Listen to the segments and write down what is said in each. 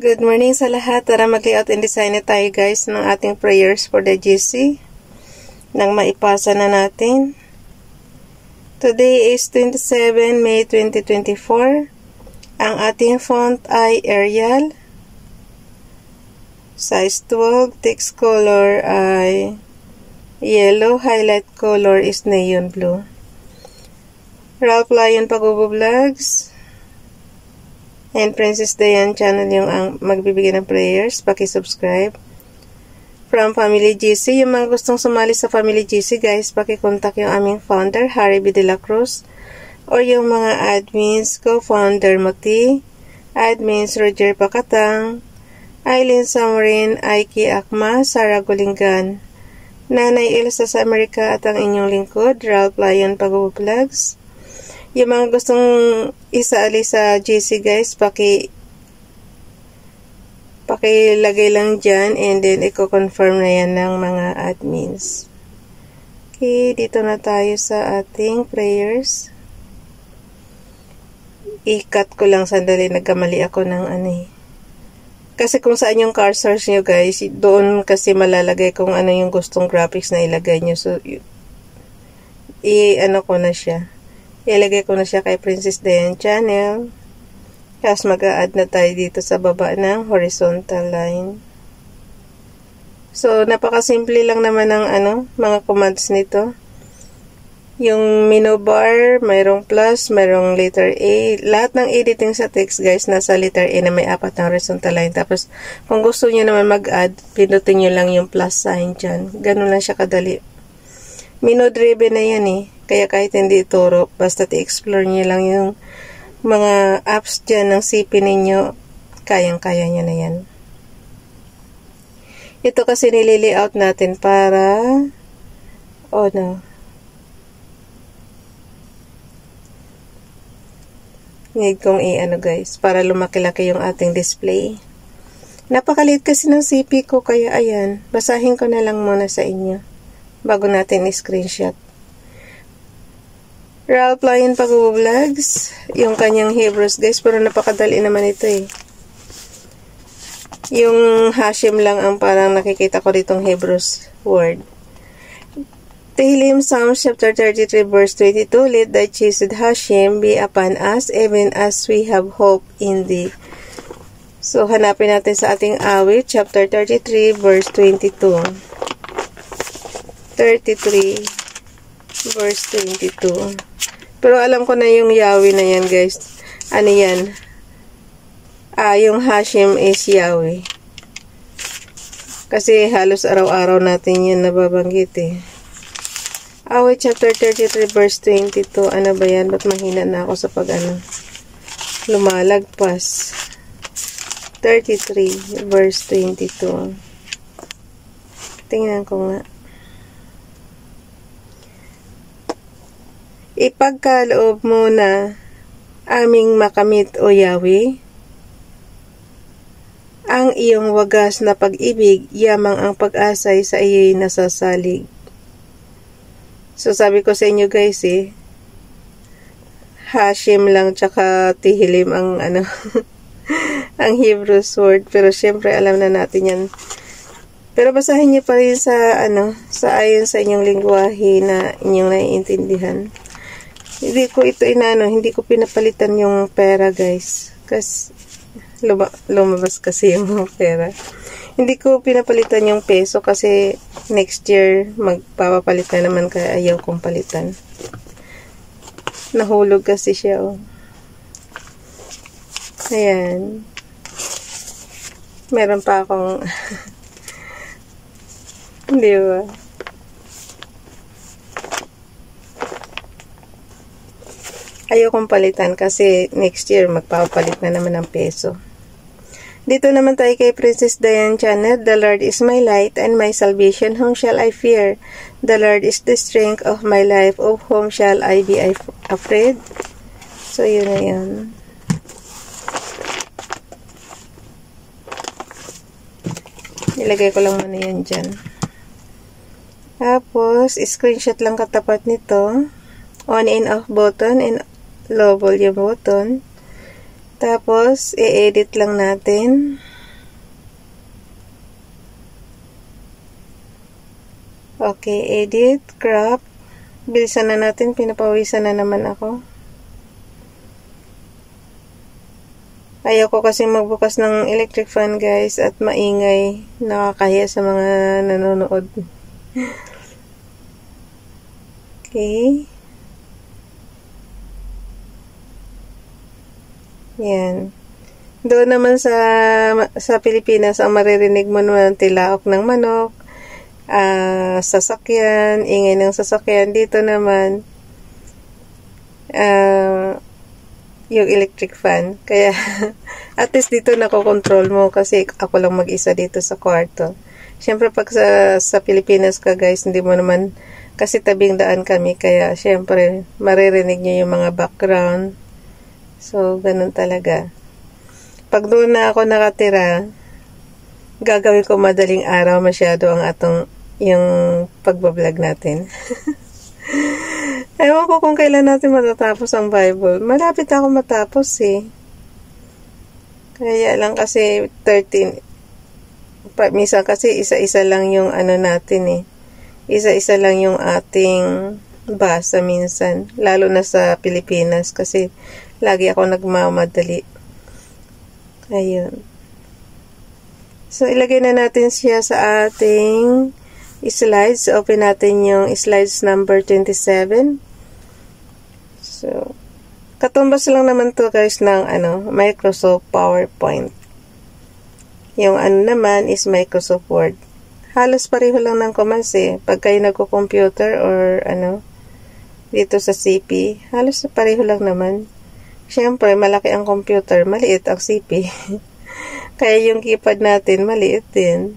Good morning sa lahat. Tara mag-layout and design na tayo guys ng ating prayers for the GC nang maipasa na natin. Today is 27 May 2024. Ang ating font ay Arial. Size 12. Text color ay yellow. Highlight color is neon blue. Ralph Lion Pag-Vlogs and Princess Diane channel yung magbibigay ng prayers. Paki-subscribe. From Family GC, yung mga gustong sumali sa Family GC guys, paki-contact yung aming founder, Harry B. De La Cruz, or yung mga admins, co-founder Mati, admins Roger Pacatang, Aileen Samarin, Aiki Akma, Sarah Gulingan, Nanay Elsa sa Amerika at ang inyong lingkod, Ralph Lion Pag-Vlogs. Yung mga gustong isaali sa GC guys, pakilagay lang dyan and then i-confirm na yan ng mga admins. Okay, dito na tayo sa ating prayers. I-cut ko lang sandali, nagkamali ako ng Kasi kung saan yung cursors nyo guys, doon kasi malalagay kung ano yung gustong graphics na ilagay nyo. So, ko na siya. Ilagay ko na siya kay Princess Diane channel. Tapos mag-a-add na tayo dito sa baba ng horizontal line. So, napakasimple lang naman ng mga commands nito. Yung menu bar, mayroong plus, mayroong letter A. Lahat ng editing sa text guys, nasa letter A na may 4 na horizontal line. Tapos, kung gusto nyo naman mag-add, pinutin nyo lang yung plus sign dyan. Ganun lang siya kadali. Menu driven na yan Kaya kahit hindi ituro, basta i-explore nyo lang yung mga apps dyan ng CP ninyo, kayang-kaya nyo na yan. Ito kasi nililayout natin para, need kong guys, para lumaki-laki yung ating display. Napakaliit kasi ng CP ko, kaya ayan, basahin ko na lang muna sa inyo, bago natin i-screenshot. Ralph Lion Pag-Vlogs, yung kanyang Hebrews guys, pero napakadali naman ito Yung Hashim lang ang parang nakikita ko ditong Hebrews word. Tehillim Psalms chapter 33 verse 22, Let thy chesed Hashim be upon us, even as we have hope in thee. So, hanapin natin sa ating awit, chapter 33 verse 22. 33 verse 22. Pero alam ko na yung Yahweh na yan guys. Ano yan? Yung Hashim is Yahweh. Kasi halos araw-araw natin yun nababanggit Awit chapter 33 verse 22. Ano ba yan? Ba't mahina na ako sa lumalagpas. 33 verse 22. Tingnan ko nga. Ipagkaloob mo na aming makamit o Yahweh ang iyong wagas na pag-ibig, yamang ang pag-asay sa iyo'y nasasalig. So sabi ko sa inyo guys Hashim lang tsaka Tehillim ang ang Hebrew word, pero syempre alam na natin yan. Pero basahin niyo pa rin sa sa ayon sa inyong lingwahe na inyong naiintindihan. Hindi ko ito hindi ko pinapalitan yung pera guys. Kasi lumabas kasi yung pera. Hindi ko pinapalitan yung peso kasi next year magpapapalit na naman kaya ayaw kong palitan. Nahulog kasi siya Ayan. Meron pa akong di ba? Ayaw kong palitan kasi next year magpapalit na naman ng peso. Dito naman tayo kay Princess Diane channel. The Lord is my light and my salvation. Whom shall I fear? The Lord is the strength of my life. Of whom shall I be afraid? So, yun na yun. Ilagay ko lang muna yan dyan. Tapos, screenshot lang katapat nito. On and off button and low volume button. Tapos, i-edit lang natin. Okay, edit, crop. Bilisan na natin, pinapawisan na naman ako. Ayaw ko kasi magbukas ng electric fan, guys, at maingay. Nakakahiya sa mga nanonood. Okay. Yan. Doon naman sa Pilipinas, ang maririnig mo naman tilaok ng manok, sasakyan, ingay ng sasakyan. Dito naman, yung electric fan. Kaya, at least dito nakokontrol mo kasi ako lang mag-isa dito sa kwarto. Siyempre, pag sa Pilipinas ka, guys, hindi mo naman, kasi tabing daan kami, kaya siyempre, maririnig nyo yung mga background. So, ganun talaga. Pag doon na ako nakatira, gagawin ko madaling araw masyado ang yung pagbablog natin. Ewan ko kung kailan natin matatapos ang Bible. Malapit ako matapos eh. Kaya lang kasi 13. Minsan kasi isa-isa lang yung natin eh. Isa-isa lang yung ating basa minsan. Lalo na sa Pilipinas kasi lagi ako nagmamadali. Ayun. So, ilagay na natin siya sa ating slides. Open natin yung slides number 27. So, katumbas lang naman to guys ng Microsoft PowerPoint. Yung naman is Microsoft Word. Halos pareho lang ng commands eh. Pag kayo nagko-computer or dito sa CP, halos pareho lang naman. Siyempre, malaki ang computer, maliit ang CP. Kaya yung keypad natin, maliit din.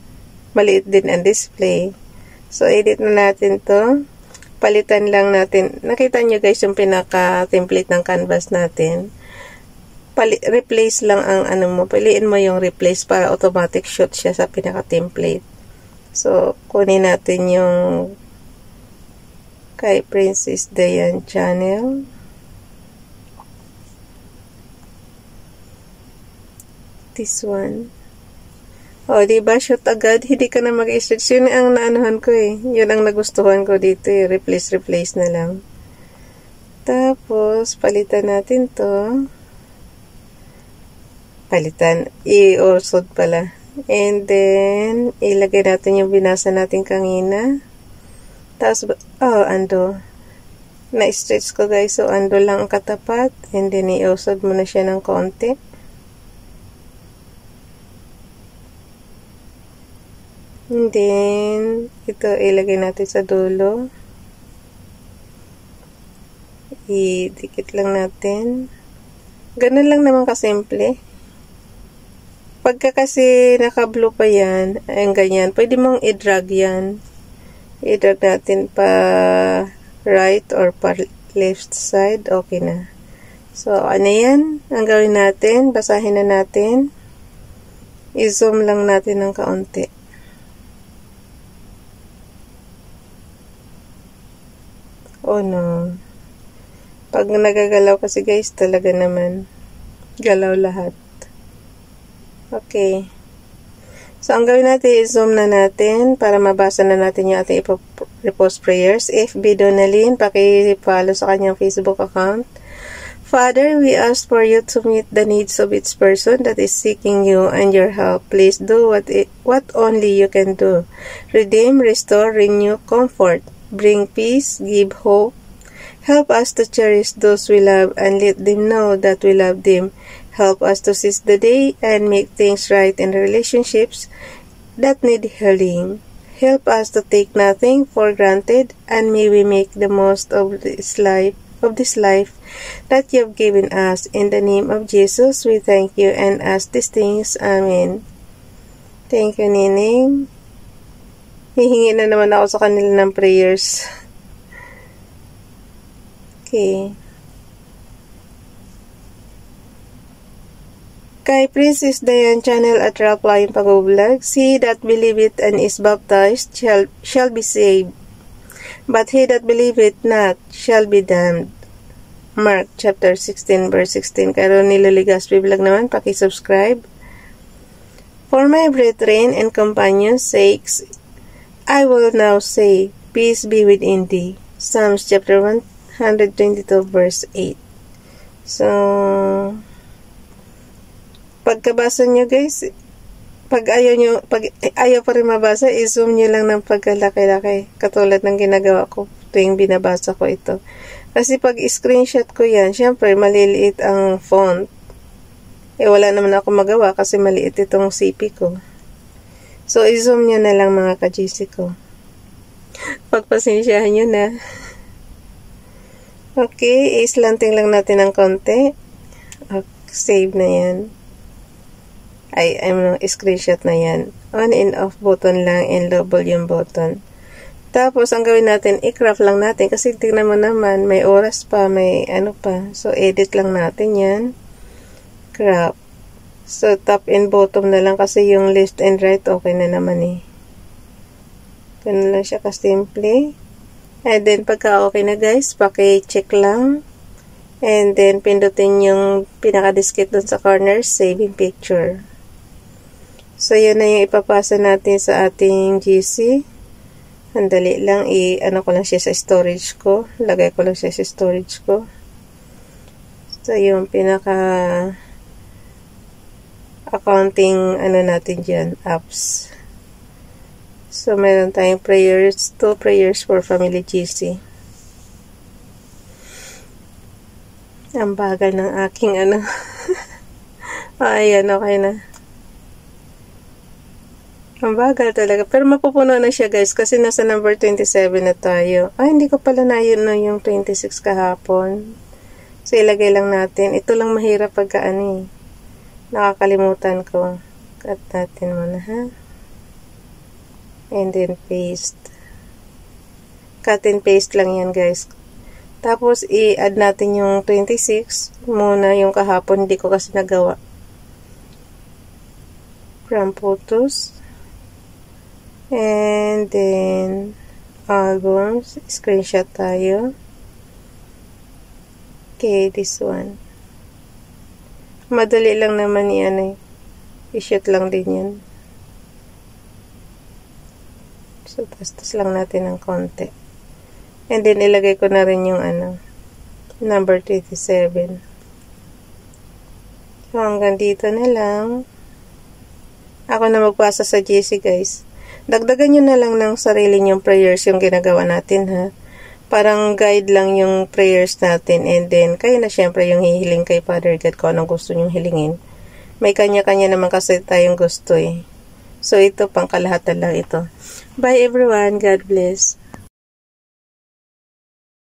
Maliit din ang display. So, edit na natin to. Palitan lang natin. Nakita nyo guys yung pinaka-template ng canvas natin. Replace lang ang mo. Piliin mo yung replace para automatic shoot siya sa pinaka-template. So, kunin natin yung kay Princess Diane channel. This one. O, diba? Shoot agad. Hindi ka na mag-stretch. Yun ang naanuhan ko eh. Yun ang nagustuhan ko dito eh. Replace na lang. Tapos, palitan natin to. Palitan. I-usod pala. And then, ilagay natin yung binasa natin kanina. Tapos, ando. Na-stretch ko guys. So, ando lang ang katapat. And then, i-usod mo na siya ng konti. And then, ito ilagay natin sa dulo. I-dikit lang natin. Ganun lang naman kasimple. Pagka kasi naka-blue pa yan, ayun ganyan, pwede mong i-drag yan. I-drag natin pa right or pa left side, okay na. So, yan? Ang gawin natin, basahin na natin. I-zoom lang natin ng kaunti. Oh no. Pag nagagalaw kasi guys, talaga naman galaw lahat. Okay. So, ang gawin natin, i-zoom na natin para mabasa na natin yung ating repost prayers. FB Donalyn, paki-follow sa kanyang Facebook account. Father, we ask for you to meet the needs of each person that is seeking you and your help. Please do what only you can do. Redeem, restore, renew, comfort. Bring peace, give hope. Help us to cherish those we love and let them know that we love them. Help us to seize the day and make things right in relationships that need healing. Help us to take nothing for granted and may we make the most of this life that you have given us. In the name of Jesus, we thank you and ask these things. Amen. Thank you, Nining. Hihingi na naman ako sa kanila ng prayers. Okay. Kay Princess Diane channel at Ralph Lion Pag-Vlog, he that believeth and is baptized shall be saved, but he that believeth not shall be damned. Mark chapter 16 verse 16. Kay Ronnie Loligaspi Vlog naman, paki-subscribe. For my brethren and companions' sakes, I will now say, Peace be with thee. Psalms chapter 122 verse 8. So, pagkabasa nyo guys, pag ayaw pa rin mabasa, i-zoom nyo lang ng pagkalaki-laki. Katulad ng ginagawa ko tuwing binabasa ko ito. Kasi pag screenshot ko yan, syempre maliliit ang font. Wala naman ako magawa kasi maliit itong CP ko. So, i-zoom nyo na lang mga ka-GC ko. Pagpasensyahan nyo na. Okay, islanting lang natin ng konti. Okay, save na yan. Screenshot na yan. On and off button lang and low volume button. Tapos, ang gawin natin, i-crop lang natin. Kasi tingnan mo naman, may oras pa, may ano pa. So, edit lang natin yan. Crop. So, top and bottom na lang kasi yung left and right, okay na naman eh. Ganun lang siya ka-simple. And then, pagka okay na guys, paki-check lang. And then, pindutin yung pinaka-diskit dun sa corner, saving picture. So, yun na yung ipapasa natin sa ating GC. Andali lang, ano ko lang siya sa storage ko. Lagay ko lang siya sa storage ko. So, yung pinaka-accounting, natin dyan, apps. So, meron tayong prayers, 2 prayers for family GC. Ang bagal ng aking ayan, okay na. Ang bagal talaga. Pero mapupuno na siya guys kasi nasa number 27 na tayo. Hindi ko pala na yun yung 26 kahapon. So, ilagay lang natin. Ito lang mahirap pagka nakakalimutan ko. Cut natin muna ha. And then paste. Cut and paste lang yan guys. Tapos i-add natin yung 26 muna yung kahapon. Hindi ko kasi nagawa. From photos. And then albums. Screenshot tayo. Okay, this one. Madali lang naman i-shoot lang din yan. So, tastas lang natin ng konti. And then, ilagay ko na rin yung number 27. So, hanggang dito na lang. Ako na magpasa sa GC, guys. Dagdagan nyo na lang ng sarili nyong prayers yung ginagawa natin, ha. Parang guide lang yung prayers natin. And then, kayo na syempre yung hihiling kay Father God kung anong gusto nyong hilingin. May kanya-kanya naman kasi tayong gusto, eh. So, ito, pangkalahatan lang ito. Bye everyone. God bless.